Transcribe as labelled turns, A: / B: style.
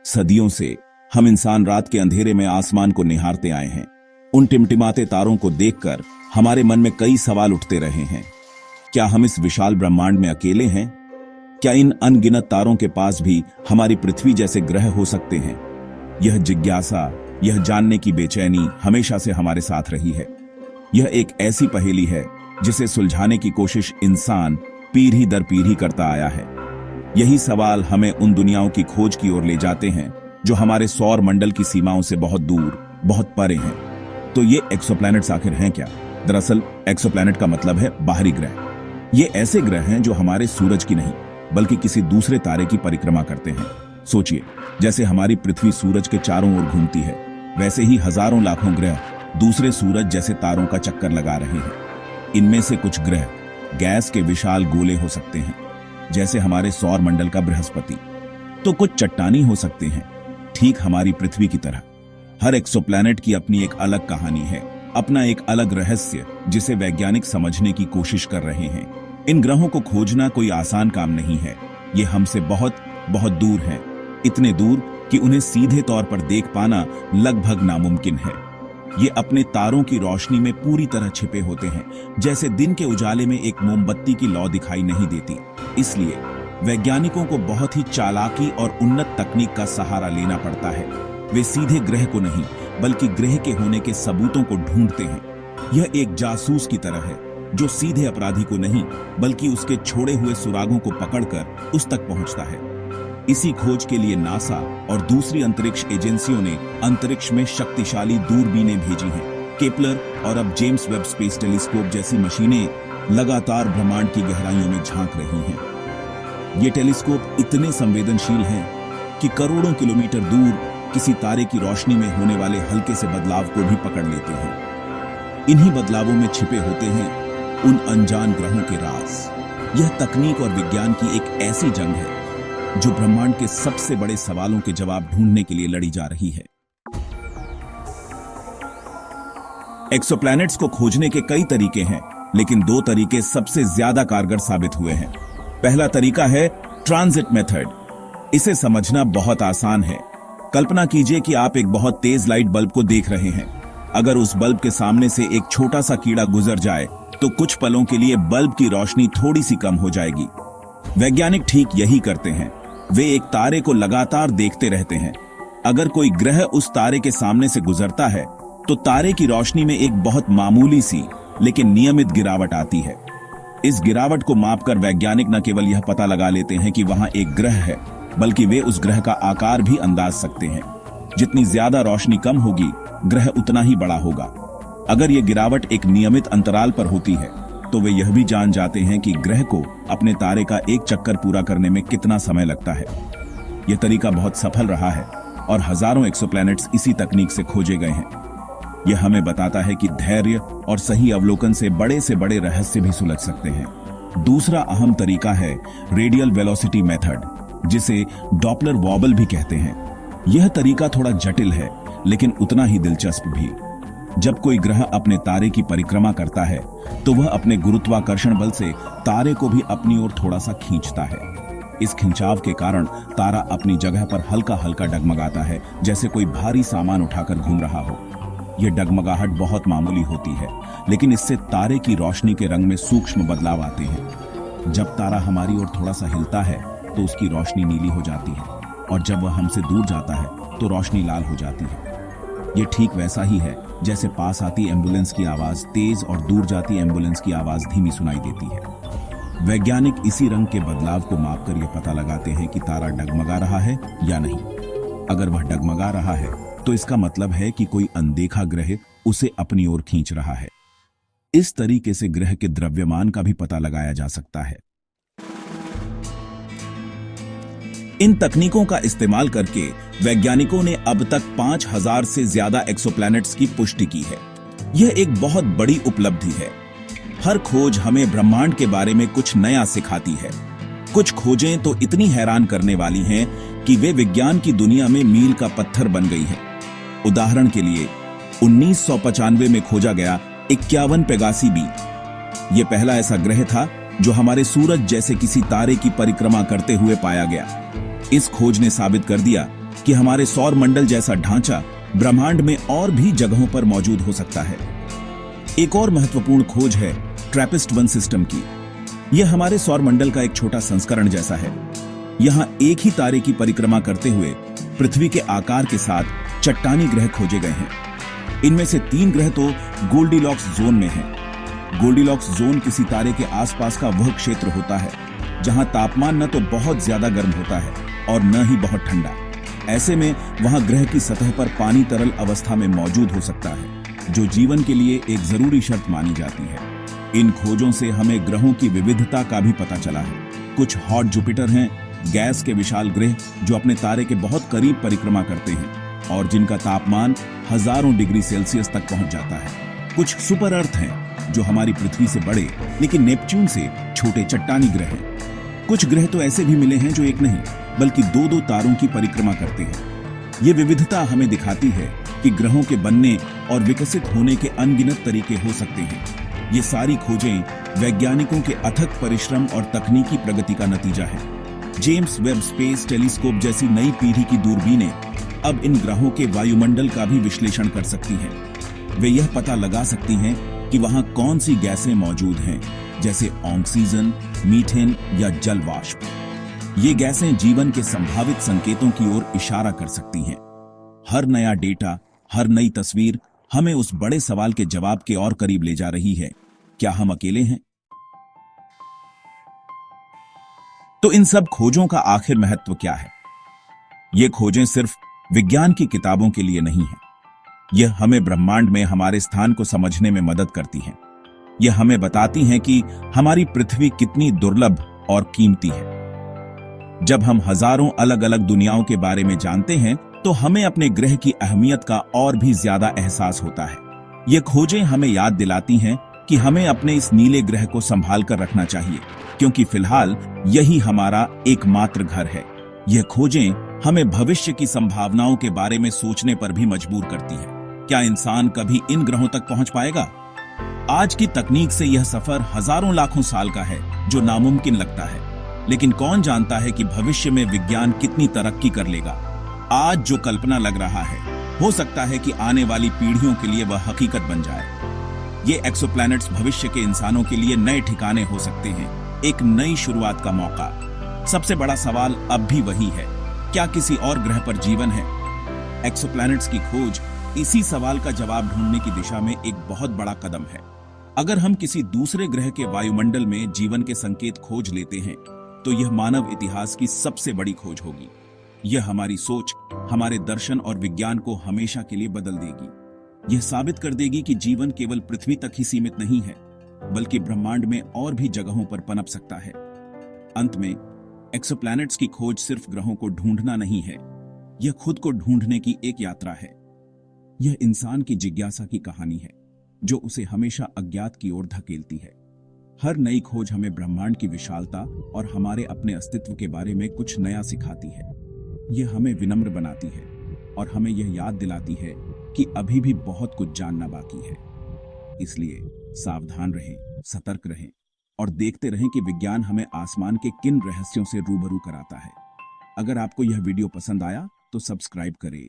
A: सदियों से हम इंसान रात के अंधेरे में आसमान को निहारते आए हैं। उन टिमटिमाते तारों को देखकर हमारे मन में कई सवाल उठते रहे हैं। क्या हम इस विशाल ब्रह्मांड में अकेले हैं? क्या इन अनगिनत तारों के पास भी हमारी पृथ्वी जैसे ग्रह हो सकते हैं? यह जिज्ञासा, यह जानने की बेचैनी हमेशा से हमारे साथ रही है। यह एक ऐसी पहेली है जिसे सुलझाने की कोशिश इंसान पीढ़ी दर पीढ़ी करता आया है। यही सवाल हमें उन दुनियाओं की खोज की ओर ले जाते हैं जो हमारे सौर मंडल की सीमाओं से बहुत दूर, बहुत परे हैं। तो ये एक्सोप्लैनेट्स आखिर हैं क्या? दरअसल एक्सोप्लैनेट का मतलब है बाहरी ग्रह। ये ऐसे ग्रह हैं जो हमारे सूरज की नहीं बल्कि किसी दूसरे तारे की परिक्रमा करते हैं। सोचिए, जैसे हमारी पृथ्वी सूरज के चारों ओर घूमती है, वैसे ही हजारों लाखों ग्रह दूसरे सूरज जैसे तारों का चक्कर लगा रहे हैं। इनमें से कुछ ग्रह गैस के विशाल गोले हो सकते हैं, जैसे हमारे सौर मंडल का बृहस्पति, तो कुछ चट्टानी हो सकते हैं, ठीक हमारी पृथ्वी की तरह। हर एक्सोप्लैनेट की अपनी एक अलग कहानी है, अपना एक अलग रहस्य, जिसे वैज्ञानिक समझने की कोशिश कर रहे हैं। इन ग्रहों को खोजना कोई आसान काम नहीं है। ये हमसे बहुत बहुत दूर हैं, इतने दूर कि उन्हें सीधे तौर पर देख पाना लगभग नामुमकिन है। ये अपने तारों की रोशनी में पूरी तरह छिपे होते हैं, जैसे दिन के उजाले में एक मोमबत्ती की लौ दिखाई नहीं देती। इसलिए वैज्ञानिकों को बहुत ही चालाकी और उन्नत तकनीक का सहारा लेना पड़ता है। वे सीधे ग्रह को नहीं बल्कि ग्रह के होने के सबूतों को ढूंढते हैं। यह एक जासूस की तरह है जो सीधे अपराधी को नहीं बल्कि उसके छोड़े हुए सुरागों को पकड़कर उस तक पहुंचता है। इसी खोज के लिए नासा और दूसरी अंतरिक्ष एजेंसियों ने अंतरिक्ष में शक्तिशाली दूरबीनें भेजी हैं। केपलर और अब जेम्स वेब स्पेस टेलीस्कोप जैसी मशीनें लगातार ब्रह्मांड की गहराइयों में झांक रही हैं। ये टेलीस्कोप इतने संवेदनशील हैं कि करोड़ों किलोमीटर दूर किसी तारे की रोशनी में होने वाले हल्के से बदलाव को भी पकड़ लेते हैं। इन्हीं बदलावों में छिपे होते हैं उन अनजान ग्रहों के राज। यह तकनीक और विज्ञान की एक ऐसी जंग है जो ब्रह्मांड के सबसे बड़े सवालों के जवाब ढूंढने के लिए लड़ी जा रही है। एक्सोप्लैनेट्स को खोजने के कई तरीके हैं, लेकिन दो तरीके सबसे ज्यादा कारगर साबित हुए हैं। पहला तरीका है ट्रांजिट मेथड। इसे समझना बहुत आसान है। कल्पना कीजिए कि आप एक बहुत तेज लाइट बल्ब को देख रहे हैं। अगर उस बल्ब के सामने से एक छोटा सा कीड़ा गुजर जाए तो कुछ पलों के लिए बल्ब की रोशनी थोड़ी सी कम हो जाएगी। वैज्ञानिक ठीक यही करते हैं। वे एक तारे को लगातार देखते रहते हैं। अगर कोई ग्रह उस तारे के सामने से गुजरता है तो तारे की रोशनी में एक बहुत मामूली सी लेकिन नियमित गिरावट आती है। इस गिरावट को मापकर वैज्ञानिक न केवल यह पता लगा लेते हैं कि वहां एक ग्रह है, बल्कि वे उस ग्रह का आकार भी अंदाज सकते हैं। जितनी ज्यादा रोशनी कम होगी, ग्रह उतना ही बड़ा होगा। अगर यह गिरावट एक नियमित अंतराल पर होती है तो वे यह भी जान जाते हैं कि ग्रह को अपने तारे का एक चक्कर पूरा करने में कितना समय लगता है। यह तरीका बहुत सफल रहा है और हजारों एक्सोप्लैनेट्स इसी तकनीक से खोजे गए हैं। यह हमें बताता है कि धैर्य और सही अवलोकन से बड़े रहस्य भी सुलझ सकते हैं। दूसरा अहम तरीका है रेडियल वेलोसिटी मेथड, जिसे डॉपलर वॉबल भी कहते हैं। यह तरीका थोड़ा जटिल है लेकिन उतना ही दिलचस्प भी। जब कोई ग्रह अपने तारे की परिक्रमा करता है तो वह अपने गुरुत्वाकर्षण बल से तारे को भी अपनी ओर थोड़ा सा खींचता है। इस खिंचाव के कारण तारा अपनी जगह पर हल्का हल्का डगमगाता है, जैसे कोई भारी सामान उठाकर घूम रहा हो। यह डगमगाहट बहुत मामूली होती है, लेकिन इससे तारे की रोशनी के रंग में सूक्ष्म बदलाव आते हैं। जब तारा हमारी ओर थोड़ा सा हिलता है तो उसकी रोशनी नीली हो जाती है, और जब वह हमसे दूर जाता है तो रोशनी लाल हो जाती है। यह ठीक वैसा ही है जैसे पास आती एम्बुलेंस की आवाज तेज और दूर जाती एम्बुलेंस की आवाज धीमी सुनाई देती है। वैज्ञानिक इसी रंग के बदलाव को मापकर यह पता लगाते हैं कि तारा डगमगा रहा है या नहीं। अगर वह डगमगा रहा है तो इसका मतलब है कि कोई अनदेखा ग्रह उसे अपनी ओर खींच रहा है। इस तरीके से ग्रह के द्रव्यमान का भी पता लगाया जा सकता है। इन तकनीकों का इस्तेमाल करके वैज्ञानिकों ने अब तक 5000 से ज्यादा एक्सोप्लैनेट्स की पुष्टि की है। यह एक बहुत बड़ी उपलब्धि है। हर खोज हमें ब्रह्मांड के बारे में कुछ नया सिखाती है। कुछ खोजें तो इतनी हैरान करने वाली हैं कि वे विज्ञान की दुनिया में मील का पत्थर बन गई हैं। उदाहरण के लिए 1995 में खोजा गया 51 पेगासी बी। यह पहला ऐसा ग्रह था जो हमारे सूरज जैसे किसी तारे की परिक्रमा करते हुए पाया गया। इस खोज ने साबित कर दिया कि कि हमारे सौर मंडल जैसा ढांचा ब्रह्मांड में और भी जगहों पर मौजूद हो सकता है। एक और महत्वपूर्ण खोज है ट्रैपिस्ट-1 सिस्टम की। यह हमारे सौर मंडल का एक छोटा संस्करण जैसा है। यहां एक ही तारे की परिक्रमा करते हुए पृथ्वी के आकार के साथ चट्टानी ग्रह खोजे गए हैं। इनमें से 3 ग्रह तो गोल्डीलॉक्स जोन में हैं। गोल्डीलॉक्स जोन किसी तारे के आसपास का वह क्षेत्र होता है जहां तापमान न तो बहुत ज्यादा गर्म होता है और न ही बहुत ठंडा। ऐसे में वहां ग्रह की सतह पर पानी तरल अवस्था में मौजूद हो सकता है, जो जीवन के लिए एक जरूरी शर्त मानी जाती है। इन खोजों से हमें ग्रहों की विविधता का भी पता चला है। कुछ हॉट जुपिटर हैं, गैस के विशाल ग्रह जो अपने तारे के बहुत करीब परिक्रमा करते हैं और जिनका तापमान हजारों डिग्री सेल्सियस तक पहुंच जाता है। कुछ सुपर अर्थ हैं जो हमारी पृथ्वी से बड़े लेकिन नेपच्यून से छोटे चट्टानी ग्रह हैं। कुछ ग्रह तो ऐसे भी मिले हैं जो एक नहीं बल्कि 2-2 तारों की परिक्रमा करते हैं। ये विविधता हमें दिखाती है कि ग्रहों के बनने और विकसित होने के अनगिनत तरीके हो सकते हैं। ये सारी खोजें वैज्ञानिकों के अथक परिश्रम और तकनीकी प्रगति का नतीजा है। जेम्स वेब स्पेस टेलीस्कोप जैसी नई पीढ़ी की दूरबीनें अब इन ग्रहों के वायुमंडल का भी विश्लेषण कर सकती हैं। वे यह पता लगा सकती हैं कि वहां कौन सी गैसें मौजूद हैं, जैसे ऑक्सीजन, मीथेन या जल वाष्प। ये गैसें जीवन के संभावित संकेतों की ओर इशारा कर सकती हैं। हर नया डेटा, हर नई तस्वीर हमें उस बड़े सवाल के जवाब के और करीब ले जा रही है, क्या हम अकेले हैं? तो इन सब खोजों का आखिर महत्व क्या है? ये खोजें सिर्फ विज्ञान की किताबों के लिए नहीं है। यह हमें ब्रह्मांड में हमारे स्थान को समझने में मदद करती हैं। यह हमें बताती हैं कि हमारी पृथ्वी कितनी दुर्लभ और कीमती है। जब हम हजारों अलग अलग दुनियाओं के बारे में जानते हैं तो हमें अपने ग्रह की अहमियत का और भी ज्यादा एहसास होता है। ये खोजें हमें याद दिलाती हैं कि हमें अपने इस नीले ग्रह को संभाल कर रखना चाहिए, क्योंकि फिलहाल यही हमारा एकमात्र घर है। यह खोजें हमें भविष्य की संभावनाओं के बारे में सोचने पर भी मजबूर करती है। क्या इंसान कभी इन ग्रहों तक पहुंच पाएगा? आज की तकनीक से यह सफर हजारों लाखों साल का है, जो नामुमकिन लगता है। लेकिन कौन जानता है कि भविष्य में विज्ञान कितनी तरक्की कर लेगा। आज जो कल्पना लग रहा है, हो सकता है कि आने वाली पीढ़ियों के लिए वह हकीकत बन जाए। ये एक्सोप्लैनेट्स भविष्य के इंसानों के लिए नए ठिकाने हो सकते हैं, एक नई शुरुआत का मौका। सबसे बड़ा सवाल अब भी वही है, क्या किसी और ग्रह पर जीवन है? एक्सोप्लैनेट्स की खोज इसी सवाल का जवाब ढूंढने की दिशा में एक बहुत बड़ा कदम है। अगर हम किसी दूसरे ग्रह के वायुमंडल में जीवन के संकेत खोज लेते हैं तो यह मानव इतिहास की सबसे बड़ी खोज होगी। यह हमारी सोच, हमारे दर्शन और विज्ञान को हमेशा के लिए बदल देगी। यह साबित कर देगी कि जीवन केवल पृथ्वी तक ही सीमित नहीं है, बल्कि ब्रह्मांड में और भी जगहों पर पनप सकता है। अंत में एक्सोप्लैनेट्स की खोज सिर्फ ग्रहों को ढूंढना नहीं है, यह खुद को ढूंढने की एक यात्रा है। यह इंसान की जिज्ञासा की कहानी है, जो उसे हमेशा अज्ञात की ओर धकेलती है। हर नई खोज हमें ब्रह्मांड की विशालता और हमारे अपने अस्तित्व के बारे में कुछ नया सिखाती है। यह हमें विनम्र बनाती है और हमें यह याद दिलाती है कि अभी भी बहुत कुछ जानना बाकी है। इसलिए सावधान रहें, सतर्क रहें और देखते रहें कि विज्ञान हमें आसमान के किन रहस्यों से रूबरू कराता है। अगर आपको यह वीडियो पसंद आया तो सब्सक्राइब करें,